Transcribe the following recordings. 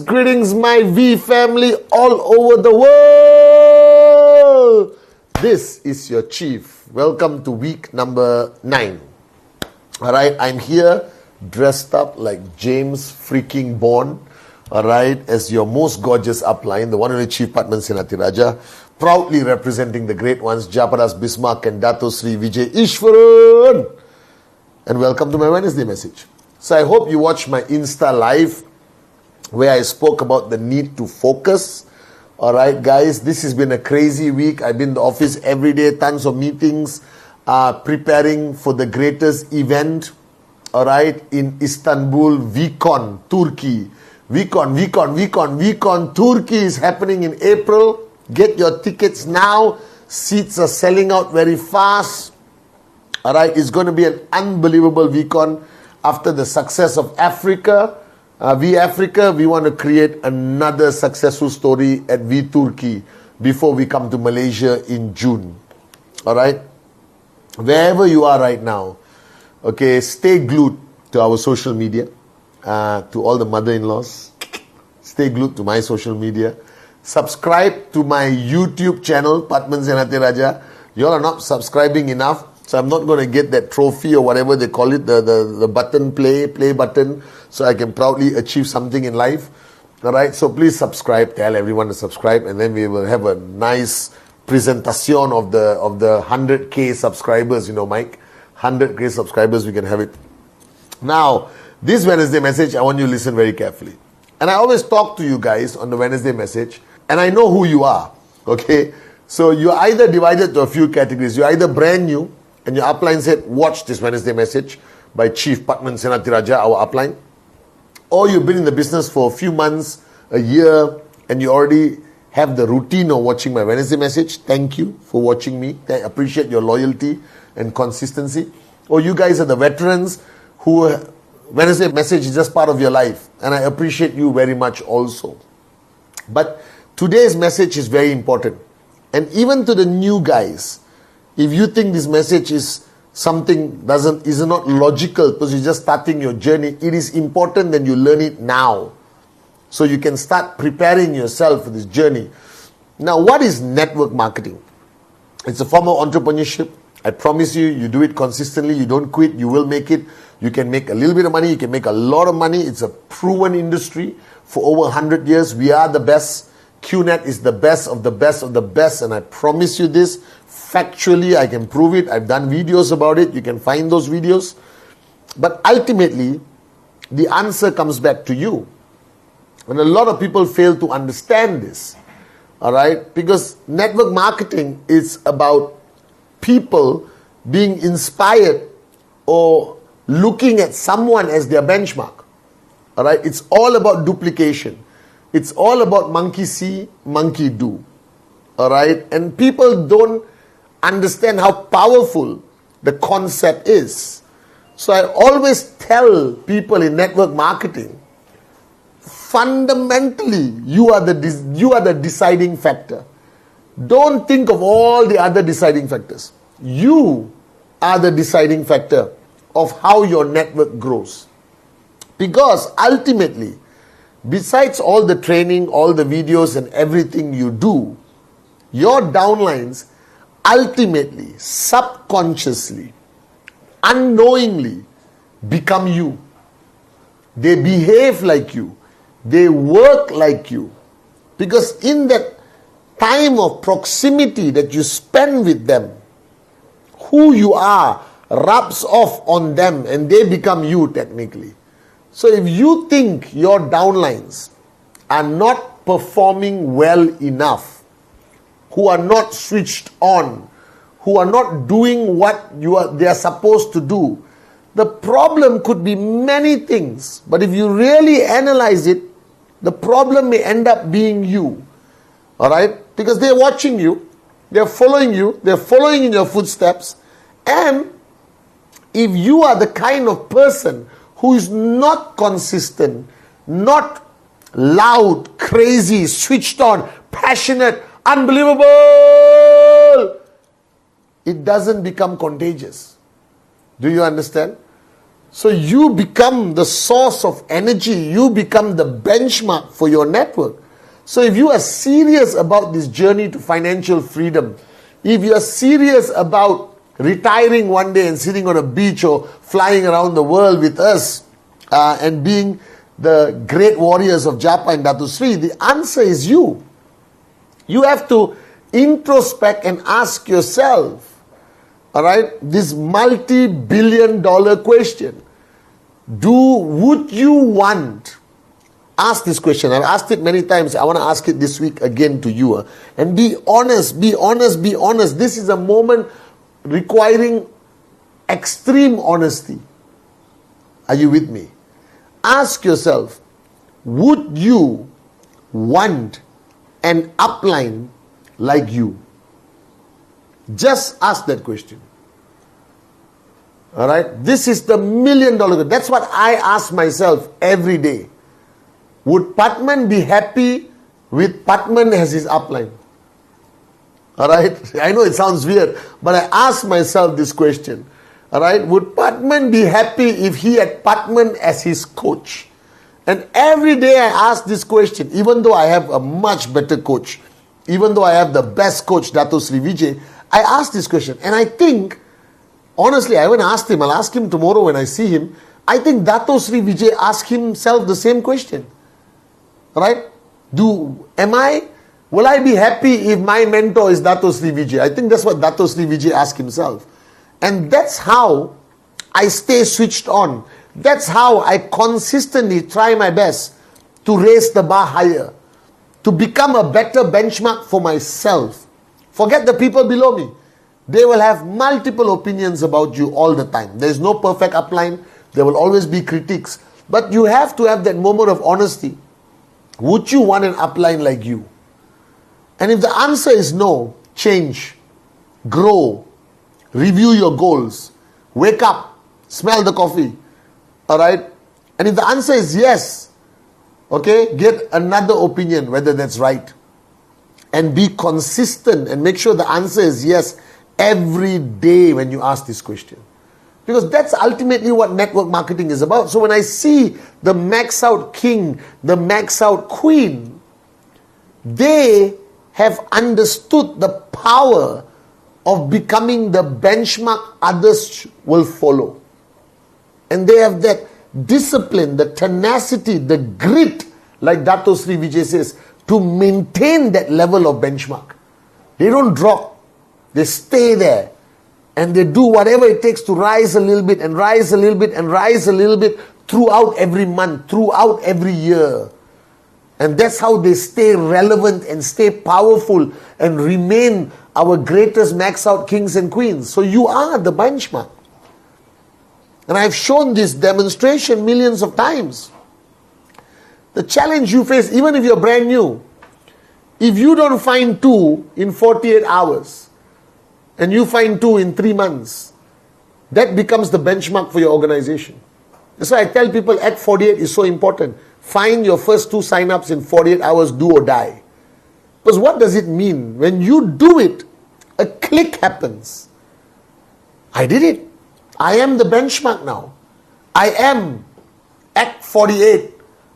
Greetings, my V family all over the world. This is your chief. Welcome to week number 9. Alright, I'm here dressed up like James freaking Bond. Alright, as your most gorgeous upline, the one and only Chief Pathman Senathirajah, proudly representing the great ones, Japadas Bismarck and Dato Sri Vijay Ishwaran. And welcome to my Wednesday message. So I hope you watched my Insta live where I spoke about the need to focus. Alright guys, this has been a crazy week. I've been in the office every day, tons of meetings, preparing for the greatest event, alright, in Istanbul, Vicon, Turkey. Vicon, Turkey is happening in April. Get your tickets now. Seats are selling out very fast. Alright, it's going to be an unbelievable Vicon after the success of Africa. Africa, we want to create another successful story at Turkey before we come to Malaysia in June. Alright? Wherever you are right now, okay, stay glued to our social media, to all the mother-in-laws. Stay glued to my social media. Subscribe to my YouTube channel, Pathman Senathirajah. You all are not subscribing enough, so I'm not going to get that trophy or whatever they call it, the button, play button, so I can proudly achieve something in life. Alright, so please subscribe, tell everyone to subscribe, and then we will have a nice presentation of the 100k subscribers, Mike. 100k subscribers, we can have it. Now, this Wednesday message, I want you to listen very carefully. And I always talk to you guys on the Wednesday message, and I know who you are, okay? So you're either divided to a few categories. You're either brand new, and your upline said, watch this Wednesday message by Chief Pathman Senathirajah, our upline. Or you've been in the business for a few months, a year, and you already have the routine of watching my Wednesday message. Thank you for watching me. I appreciate your loyalty and consistency. Or you guys are the veterans who Wednesday message is just part of your life. And I appreciate you very much also. But today's message is very important. And even to the new guys, if you think this message is something is not logical because you're just starting your journey, it is important that you learn it now, so you can start preparing yourself for this journey. Now, what is network marketing? It's a form of entrepreneurship. I promise you, you do it consistently, you don't quit, you will make it. You can make a little bit of money, you can make a lot of money. It's a proven industry for over 100 years. We are the best. QNET is the best of the best of the best, and I promise you this. Factually, I can prove it. I've done videos about it. You can find those videos. But ultimately, the answer comes back to you. And a lot of people fail to understand this. Alright? Because network marketing is about people being inspired or looking at someone as their benchmark. Alright? It's all about duplication. It's all about monkey see, monkey do. Alright? And people don't understand how powerful the concept is. So I always tell people in network marketing, fundamentally, you are the deciding factor. Don't think of all the other deciding factors. You are the deciding factor of how your network grows. Because ultimately, besides all the training, all the videos and everything you do, your downlines ultimately, subconsciously, unknowingly become you. They behave like you. They work like you. Because in that time of proximity that you spend with them, who you are rubs off on them and they become you technically. So if you think your downlines are not performing well enough, who are not switched on, who are not doing what they are supposed to do, the problem could be many things. But if you really analyze it, the problem may end up being you. Alright? Because they're watching you, they're following in your footsteps, and if you are the kind of person who is not consistent, not loud, crazy, switched on, passionate unbelievable, it doesn't become contagious. Do you understand? So you become the source of energy. You become the benchmark for your network. So if you are serious about this journey to financial freedom, if you are serious about retiring one day and sitting on a beach or flying around the world with us and being the great warriors of Japa and Datu Sri, the answer is you. You have to introspect and ask yourself, all right, this multi-billion-dollar question. Would you want, ask this question. I've asked it many times. I want to ask it this week again to you. And be honest, be honest, be honest. This is a moment requiring extreme honesty. Are you with me? Ask yourself, would you want an upline like you? Just ask that question. All right? This is the $1 million question. That's what I ask myself every day. Would Pathman be happy with Pathman as his upline? All right? I know it sounds weird, but I ask myself this question. All right? Would Pathman be happy if he had Pathman as his coach? And every day I ask this question, even though I have a much better coach, even though I have the best coach, Dato Sri Vijay, I ask this question. And I think, honestly, I haven't asked him. I'll ask him tomorrow when I see him. I think Dato Sri Vijay asked himself the same question. Right? Will I be happy if my mentor is Dato Sri Vijay? I think that's what Dato Sri Vijay asked himself. And that's how I stay switched on. That's how I consistently try my best to raise the bar higher, to become a better benchmark for myself. Forget the people below me. They will have multiple opinions about you all the time. There is no perfect upline. There will always be critiques. But you have to have that moment of honesty. Would you want an upline like you? And if the answer is no, change, grow, review your goals, wake up, smell the coffee, all right? And if the answer is yes, okay, get another opinion, whether that's right. And be consistent and make sure the answer is yes every day when you ask this question. Because that's ultimately what network marketing is about. So when I see the max out king, the max out queen, they have understood the power of becoming the benchmark others will follow. And they have that discipline, the tenacity, the grit, like Dato Sri Vijay says, to maintain that level of benchmark. They don't drop. They stay there. And they do whatever it takes to rise a little bit and rise a little bit and rise a little bit throughout every month, throughout every year. And that's how they stay relevant and stay powerful and remain our greatest max out kings and queens. So you are the benchmark. And I've shown this demonstration millions of times. The challenge you face, even if you're brand new, if you don't find 2 in 48 hours, and you find 2 in 3 months, that becomes the benchmark for your organization. That's why I tell people Act 48 is so important. Find your first 2 sign-ups in 48 hours, do or die. Because what does it mean? When you do it, a click happens. I did it. I am the benchmark now. I am Act 48.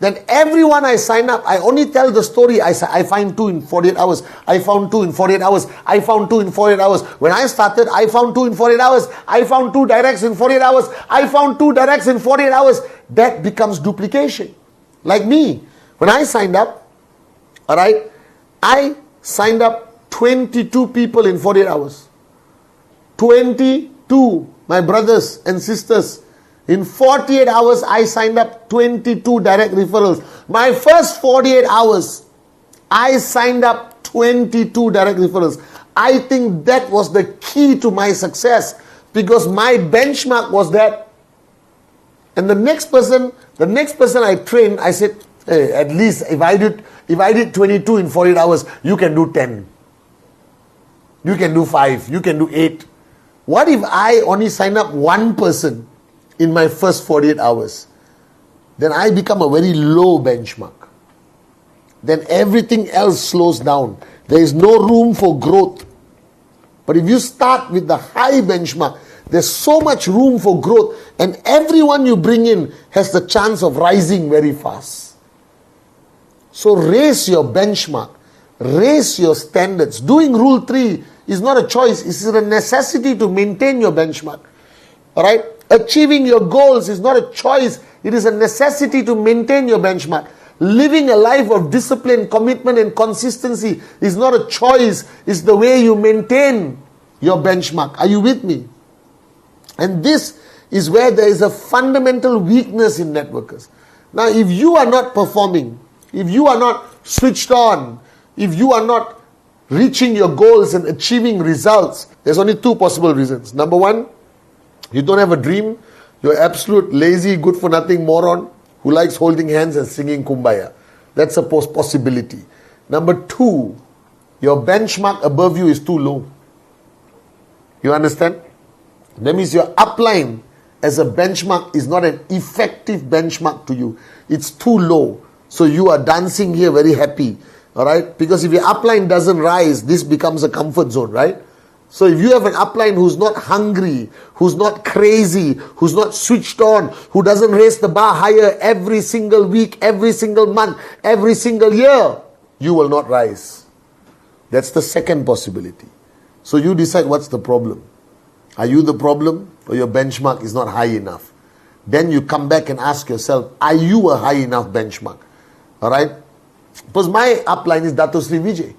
Then everyone I sign up, I only tell the story. I find 2 in 48 hours. I found 2 in 48 hours. I found 2 in 48 hours. When I started, I found 2 in 48 hours. I found 2 directs in 48 hours. I found 2 directs in 48 hours. That becomes duplication. Like me. When I signed up, all right, I signed up 22 people in 48 hours. 22, my brothers and sisters. In 48 hours, I signed up 22 direct referrals. My first 48 hours, I signed up 22 direct referrals. I think that was the key to my success because my benchmark was that. And the next person I trained, I said, hey, at least if I did 22 in 48 hours, you can do 10. You can do 5. You can do 8. What if I only sign up 1 person in my first 48 hours? Then I become a very low benchmark. then everything else slows down. There is no room for growth. But if you start with the high benchmark, there's so much room for growth, and everyone you bring in has the chance of rising very fast. So raise your benchmark, raise your standards. Doing Rule 3 is not a choice, it is a necessity to maintain your benchmark. Alright? Achieving your goals is not a choice, it is a necessity to maintain your benchmark. Living a life of discipline, commitment and consistency is not a choice, it's the way you maintain your benchmark. Are you with me? And this is where there is a fundamental weakness in networkers. Now, if you are not performing, if you are not switched on, if you are not reaching your goals and achieving results, there's only two possible reasons. Number one, you don't have a dream. You're absolute lazy, good-for-nothing moron who likes holding hands and singing Kumbaya. That's a possibility. Number two, your benchmark above you is too low. You understand? That means your upline as a benchmark is not an effective benchmark to you. It's too low. So you are dancing here very happy. Alright? Because if your upline doesn't rise, this becomes a comfort zone, right? So if you have an upline who's not hungry, who's not crazy, who's not switched on, who doesn't raise the bar higher every single week, every single month, every single year, you will not rise. That's the second possibility. So you decide what's the problem. Are you the problem, or your benchmark is not high enough? Then you come back and ask yourself, are you a high enough benchmark? Alright? Because my upline is Dato Sri Vijay.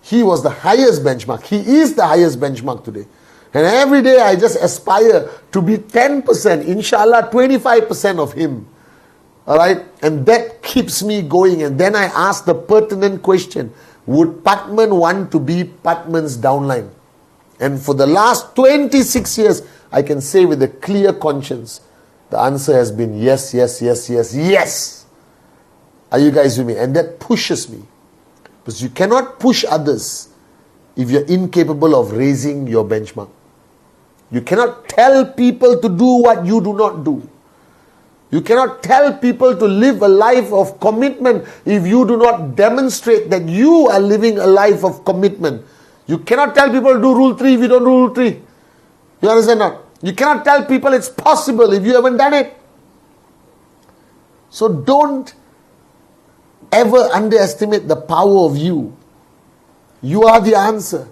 He was the highest benchmark. He is the highest benchmark today. And every day I just aspire to be 10%, inshallah 25% of him. Alright? And that keeps me going. And then I ask the pertinent question, would Pathman want to be Pathman's downline? And for the last 26 years, I can say with a clear conscience, the answer has been yes, yes, yes, yes, yes. Are you guys with me? And that pushes me. Because you cannot push others if you're incapable of raising your benchmark. You cannot tell people to do what you do not do. You cannot tell people to live a life of commitment if you do not demonstrate that you are living a life of commitment. You cannot tell people to do Rule 3 if you don't do Rule 3. You understand not? You cannot tell people it's possible if you haven't done it. So don't ever underestimate the power of you. You are the answer.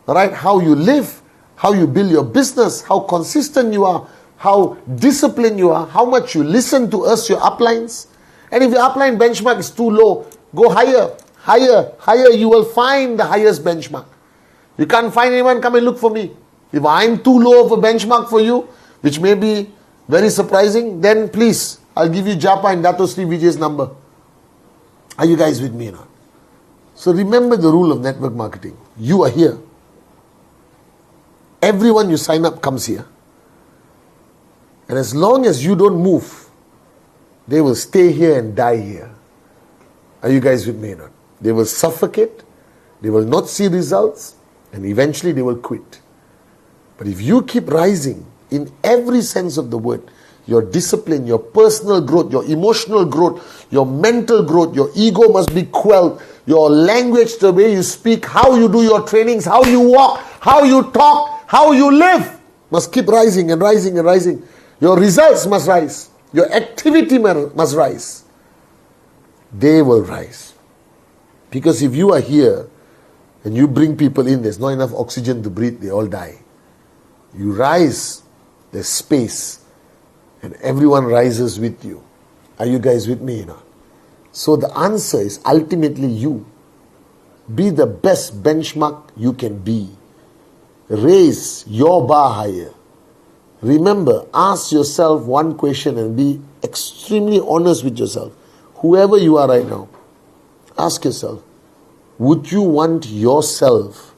Alright? How you live, how you build your business, how consistent you are, how disciplined you are, how much you listen to us, your uplines. And if your upline benchmark is too low, go higher. Higher, higher, you will find the highest benchmark. You can't find anyone, come and look for me. If I'm too low of a benchmark for you, which may be very surprising, then please, I'll give you Japa and Dato Sri Vijay's number. Are you guys with me or not? So remember the rule of network marketing. You are here. Everyone you sign up comes here. And as long as you don't move, they will stay here and die here. Are you guys with me or not? They will suffocate, they will not see results, and eventually they will quit. But if you keep rising in every sense of the word, your discipline, your personal growth, your emotional growth, your mental growth, your ego must be quelled, your language, the way you speak, how you do your trainings, how you walk, how you talk, how you live, must keep rising and rising and rising. Your results must rise. Your activity must rise. They will rise. Because if you are here and you bring people in, there's not enough oxygen to breathe, they all die. You rise, there's space, and everyone rises with you. Are you guys with me now? So the answer is ultimately you. Be the best benchmark you can be. Raise your bar higher. Remember, ask yourself one question and be extremely honest with yourself. Whoever you are right now, ask yourself, would you want yourself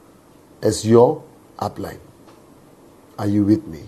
as your upline? Are you with me?